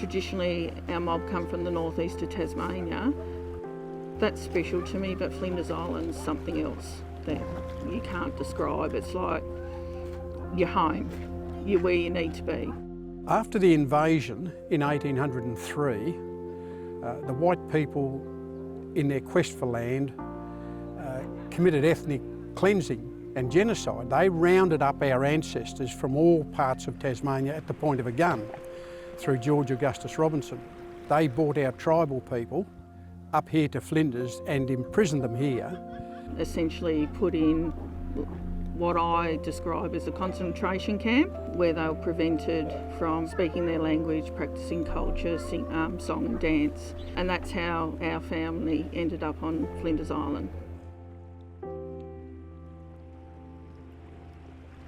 traditionally our mob come from the northeast of Tasmania. That's special to me, but Flinders Island's something else that you can't describe. It's like you're home, you're where you need to be. After the invasion in 1803, the white people, in their quest for land, committed ethnic cleansing and genocide. They rounded up our ancestors from all parts of Tasmania at the point of a gun through George Augustus Robinson. They brought our tribal people up here to Flinders and imprisoned them here. Essentially put in what I describe as a concentration camp, where they were prevented from speaking their language, practising culture, song and dance. And that's how our family ended up on Flinders Island.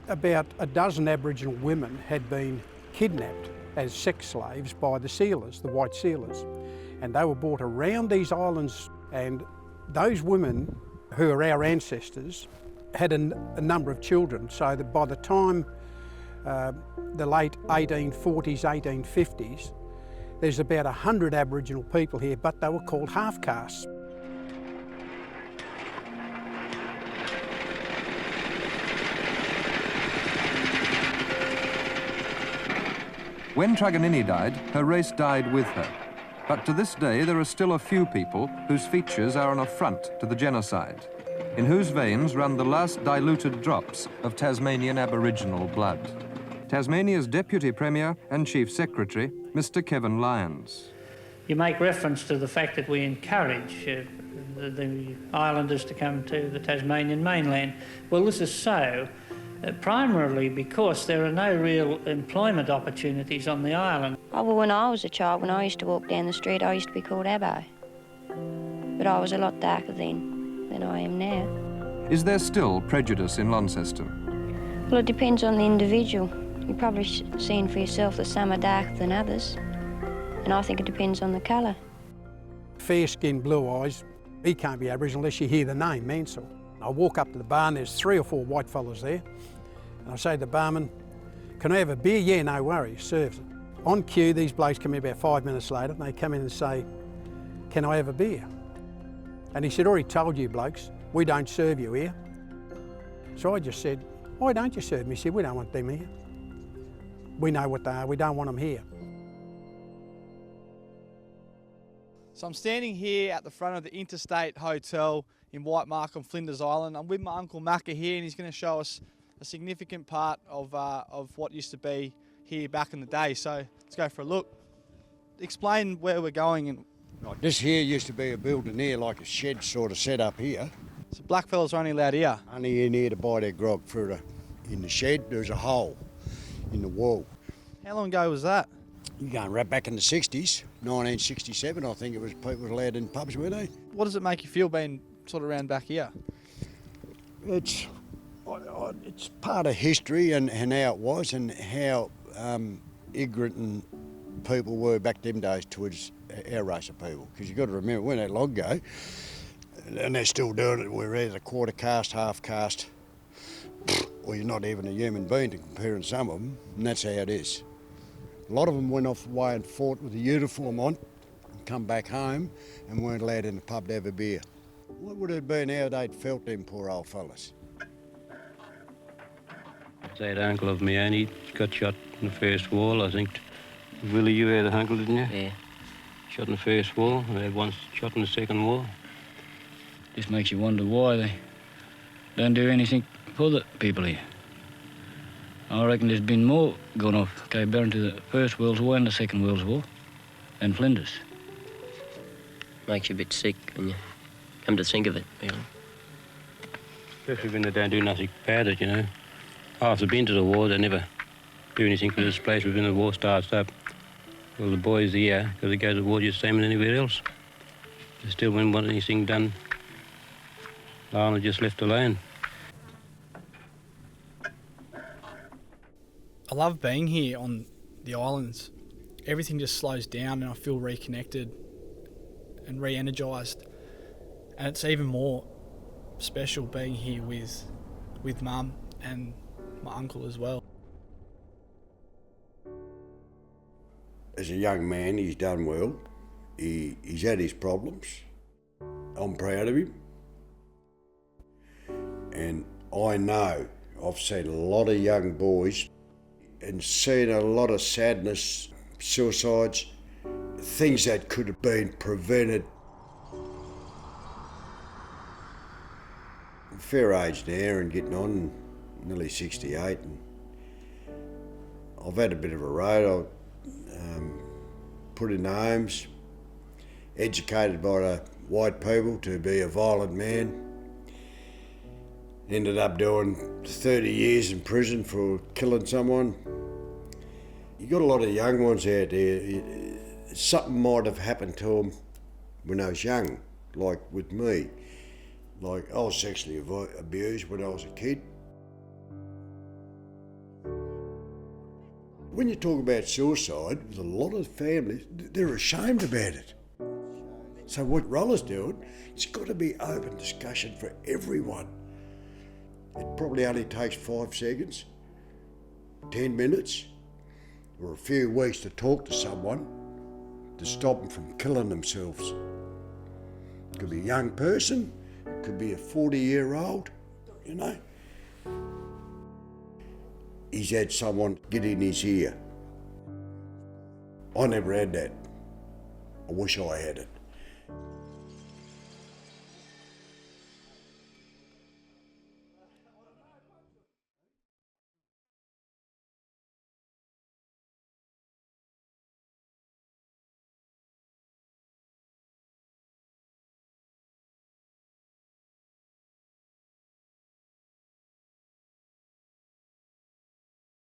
About a dozen Aboriginal women had been kidnapped as sex slaves by the sealers, the white sealers. And they were brought around these islands, and those women, who are our ancestors, had a number of children, so that by the time the late 1840s, 1850s, there's about 100 Aboriginal people here, but they were called half-castes. When Truganini died, her race died with her. But to this day, there are still a few people whose features are an affront to the genocide, in whose veins run the last diluted drops of Tasmanian Aboriginal blood. Tasmania's Deputy Premier and Chief Secretary, Mr. Kevin Lyons. You make reference to the fact that we encourage the islanders to come to the Tasmanian mainland. Well, this is so. Primarily because there are no real employment opportunities on the island. Oh, well, when I was a child, when I used to walk down the street, I used to be called Abbo. But I was a lot darker then than I am now. Is there still prejudice in Launceston? Well, it depends on the individual. You've probably seen for yourself that some are darker than others. And I think it depends on the colour. Fair skin, blue eyes, he can't be Aboriginal unless you hear the name, Mansell. I walk up to the bar and there's 3 or 4 white fellas there. And I say to the barman, can I have a beer? Yeah, no worries, serves it. On cue, these blokes come in about 5 minutes later and they come in and say, can I have a beer? And he said, already told you blokes, we don't serve you here. So I just said, why don't you serve them? He said, we don't want them here. We know what they are, we don't want them here. So I'm standing here at the front of the Interstate Hotel in White Mark on Flinders Island. I'm with my Uncle Macca here and he's going to show us a significant part of what used to be here back in the day. So let's go for a look. Explain where we're going. And Right, this here used to be a building here, like a shed sort of set up here. so blackfellas are only allowed here? Only in here to buy their grog in the shed. There's a hole in the wall. How long ago was that? You're going right back in the 60s, 1967 I think it was, people were allowed in pubs, weren't they? What does it make you feel being sort of around back here? It's part of history and how it was and how ignorant and people were back them days towards our race of people. Because you've got to remember, when that long ago, and they're still doing it, we're either quarter caste, half caste, or you're not even a human being to compare in some of them, and that's how it is. A lot of them went off away and fought with a uniform on, and come back home and weren't allowed in the pub to have a beer. What would it have been how they'd felt, them poor old fellas? That uncle of my own, he got shot in the first war, I think. Willie, you had an uncle, didn't you? Yeah. Shot in the first war, and had one shot in the second war. Just makes you wonder why they don't do anything for the people here. I reckon there's been more gone off Cape Barron to the First World War and the Second World War than Flinders. Makes you a bit sick when you come to think of it, really. Especially when they don't do nothing about it, you know. Half they've been to the war, they never do anything for this place when the war starts up. Well, the boys here, because they go to the war just the same as anywhere else. They still wouldn't want anything done. The island just left alone. I love being here on the islands. Everything just slows down and I feel reconnected and re-energised. And it's even more special being here with Mum and my uncle as well. As a young man, he's done well. He's had his problems. I'm proud of him. And I know I've seen a lot of young boys and seen a lot of sadness, suicides, things that could have been prevented. I'm fair age now and getting on, nearly 68. And I've had a bit of a road. I put in homes, educated by the white people to be a violent man. Ended up doing 30 years in prison for killing someone. You got a lot of young ones out there. Something might have happened to them when I was young, like with me. Like I was sexually abused when I was a kid. When you talk about suicide, there's a lot of families, they're ashamed about it. So what Rulla's doing, it's got to be open discussion for everyone. It probably only takes 5 seconds, 10 minutes, or a few weeks to talk to someone to stop them from killing themselves. It could be a young person, it could be a 40-year-old, you know. He's had someone get in his ear. I never had that. I wish I had it.